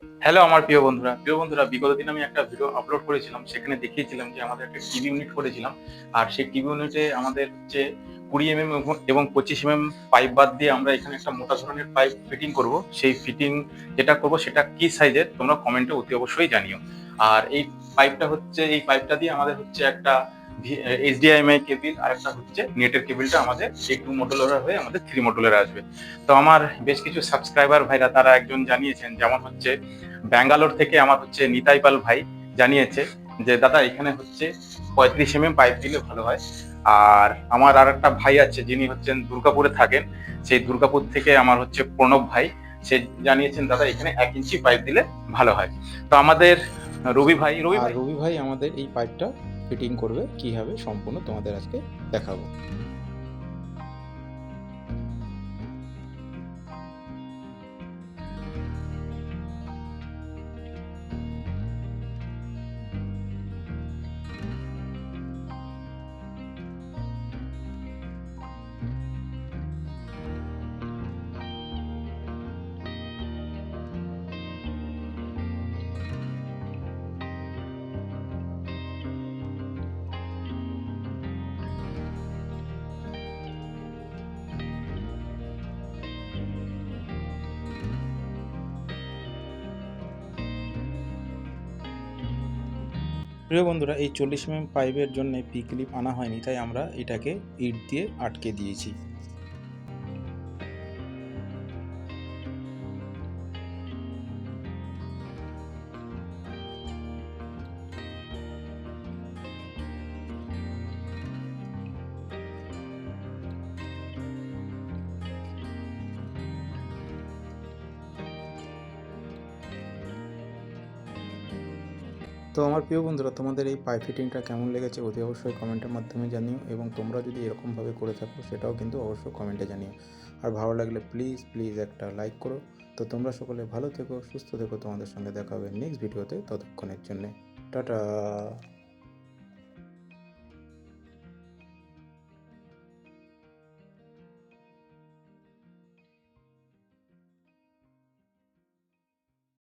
Hello আমার প্রিয় বন্ধুরা বিগত দিন আমি একটা ভিডিও আপলোড করেছিলাম, সেখানে দেখিয়েছিলাম যে আমাদের একটা টিভি ইউনিট করেছিলাম। আর সেই টিভি ইউনিটে আমাদের হচ্ছে 20 mm এবং 25 mm পাইপ বাদ দিয়ে আমরা এখানে একটা মোটা ধরনের পাইপ ফিটিং করব। সেই ফিটিং যেটা করব সেটা কি সাইজের তোমরা কমেন্টে অতি অবশ্যই জানিও। আর এই পাইপটা দিয়ে আমাদের হচ্ছে একটা এইচডিএমআই কেবিল আর একটা হচ্ছে নেটের কেবিলটা আমাদের এই 2 মডুলার হয়ে আমাদের 3 মডুলার আসবে। তো আমার বেশ কিছু সাবস্ক্রাইবার ভাইরা তারা একজন জানিয়েছেন, যেমন হচ্ছে ব্যাঙ্গালোর থেকে আমার হচ্ছে নিতাই পাল ভাই জানিয়েছে যে দাদা এখানে হচ্ছে 35 mm পাইপ দিলে ভালো হয়। আর আমার আর একটা ভাই আছে যিনি হচ্ছেন দুর্গাপুরে থাকেন, সেই দুর্গাপুর থেকে আমার হচ্ছে প্রণব ভাই, সে জানিয়েছেন দাদা এখানে 1 ইঞ্চি পাইপ দিলে ভালো হয়। তো আমাদের রবি আর ভাই রবি ভাই আমাদের এই পাইপটা ফিটিং করবে কিভাবে সম্পূর্ণ তোমাদের আজকে দেখাবো। প্রিয় বন্ধুরা, এই 40 পাইপের জন্য পি ক্লিপ আনা হয়নি, তাই আমরা এটাকে ইট দিয়ে আটকে দিয়েছি। তো আমার প্রিয় বন্ধুরা, তোমাদের এই পাইপ ফিটিংটা কেমন লেগেছে অতি অবশ্যই কমেন্টের মাধ্যমে জানিও, এবং তোমরা যদি এরকমভাবে করে থাকো সেটাও কিন্তু অবশ্যই কমেন্টে জানিও। আর ভালো লাগলে প্লিজ প্লিজ একটা লাইক করো। তো তোমরা সকলে ভালো থেকো, সুস্থ থেকো, তোমাদের সঙ্গে দেখা হবে নেক্সট ভিডিওতে, ততক্ষণের জন্যে টাটা।